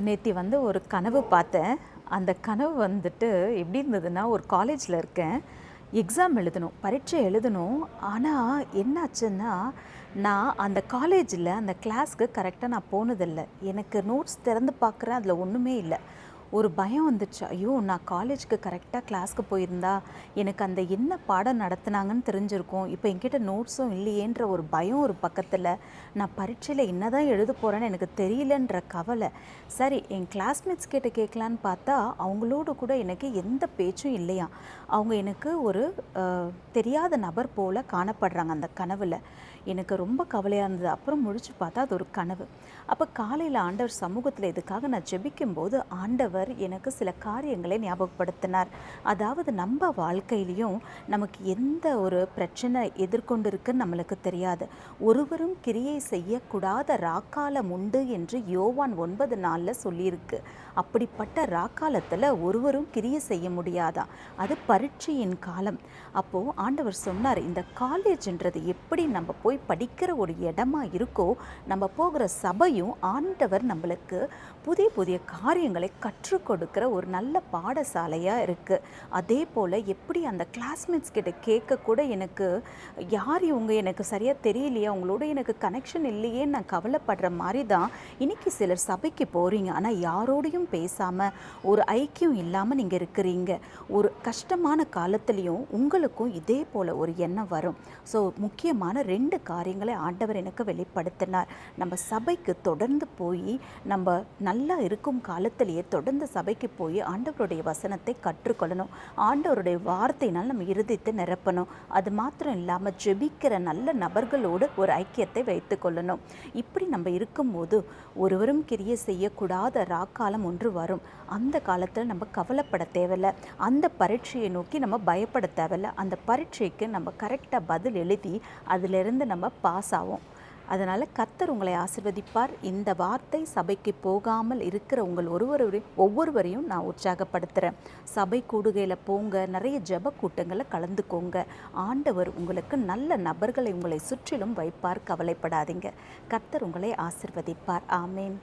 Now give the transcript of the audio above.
நேத்தி ஒரு கனவு பார்த்தேன். அந்த கனவு எப்படி இருந்ததுன்னா, ஒரு காலேஜில் இருக்கேன். எக்ஸாம் எழுதணும், பரீட்சை எழுதணும். ஆனால் என்னாச்சுன்னா, நான் அந்த காலேஜில் அந்த கிளாஸ்க்கு கரெக்டாக நான் போனதில்லை. எனக்கு நோட்ஸ் திறந்து பார்க்குறேன், அதில் ஒன்றுமே இல்லை. ஒரு பயம் வந்துச்சு. ஐயோ! நான் காலேஜுக்கு கரெக்டாக கிளாஸ்க்கு போயிருந்தா எனக்கு அந்த என்ன பாடம் நடத்துனாங்கன்னு தெரிஞ்சிருக்கும். இப்போ என்கிட்ட நோட்ஸும் இல்லையேன்ற ஒரு பயம் ஒரு பக்கத்தில். நான் பரீட்சையில் என்ன தான் எழுத போகிறேன்னு எனக்கு தெரியலன்ற கவலை. சரி, என் கிளாஸ்மேட்ஸ் கிட்ட கேட்கலான்னு பார்த்தா அவங்களோடு கூட எனக்கு எந்த பேச்சும் இல்லையாம். அவங்க எனக்கு ஒரு தெரியாத நபர் போல் காணப்படுறாங்க அந்த கனவில். எனக்கு ரொம்ப கவலையாக இருந்தது. அப்புறம் முழிச்சு பார்த்தா அது ஒரு கனவு. அப்போ காலையில் ஆண்டவர் சமூகத்தில் இதுக்காக நான் ஜெபிக்கும்போது ஆண்டவர் எனக்கு சில காரியங்களை ஞாபகப்படுத்தினார். அதாவது நம்ம வாழ்க்கையிலையும் நமக்கு எந்த ஒரு பிரச்சனை எதிர்கொண்டு இருக்குன்னு நம்மளுக்கு தெரியாது. ஒருவரும் கிரியை செய்யக்கூடாத ராக்காலம் உண்டு என்று யோவான் 9:4 சொல்லியிருக்கு. அப்படிப்பட்ட ராக்காலத்தில் ஒருவரும் கிரியை செய்ய முடியாதான். அது பரீட்சையின் காலம். அப்போது ஆண்டவர் சொன்னார், இந்த காலேஜ்ன்றது எப்படி நம்ம போய் படிக்கிற ஒரு இடமா இருக்கோ, நம்ம போகிற சபையும் ஆண்டவர் நம்மளுக்கு புதிய புதிய காரியங்களை கற்றுக் கொடுக்கிற ஒரு நல்ல பாடசாலையாக இருக்குது. அதே போல் எப்படி அந்த கிளாஸ்மேட்ஸ் கிட்ட கேட்க கூட எனக்கு யார் இவங்க எனக்கு சரியாக தெரியலையே, அவங்களோட எனக்கு கனெக்ஷன் இல்லையே நான் கவலைப்படுற மாதிரி தான் இன்றைக்கி சிலர் சபைக்கு போகிறீங்க. ஆனால் யாரோடையும் பேசாமல் ஒரு ஐக்கியம் இல்லாமல் நீங்கள் இருக்கிறீங்க. ஒரு கஷ்டமான காலத்துலேயும் உங்களுக்கும் இதே போல் ஒரு எண்ணம் வரும். ஸோ முக்கியமான 2 காரியங்களை ஆண்டவர் எனக்கு வெளிப்படுத்தினார். நம்ம சபைக்கு தொடர்ந்து போய் நம்ம நல்லா இருக்கும் காலத்திலேயே தொடர்ந்து சபைக்கு போய் ஆண்டவருடைய வசனத்தை கற்றுக்கொள்ளணும். ஆண்டவருடைய வார்த்தையினால் நம்ம இருதயத்தை நிரப்பணும். அது மாத்திரம் இல்லாமல் ஜெபிக்கிற நல்ல நபர்களோடு ஒரு ஐக்கியத்தை வைத்து கொள்ளணும். இப்படி நம்ம இருக்கும்போது ஒருவரும் கிரியை செய்யக்கூடாத ராக்காலம் ஒன்று வரும். அந்த காலத்தில் நம்ம கவலைப்பட தேவையில்லை. அந்த பரீட்சையை நோக்கி நம்ம பயப்பட தேவையில்லை. அந்த பரீட்சைக்கு நம்ம கரெக்டாக பதில் எழுதி அதிலிருந்து நம்ம பாஸ் ஆகும். அதனால் கர்த்தர் உங்களை ஆசீர்வதிப்பார். இந்த வார்த்தை சபைக்கு போகாமல் இருக்கிற ஒவ்வொருவரையும் நான் உற்சாகப்படுத்துகிறேன். சபை கூடுகையில் போங்க, நிறைய ஜெப கூட்டங்களில் கலந்துக்கோங்க. ஆண்டவர் உங்களுக்கு நல்ல நபர்களை உங்களை சுற்றிலும் வைப்பார். கவலைப்படாதீங்க. கர்த்தர் உங்களை ஆசீர்வதிப்பார். ஆமேன்.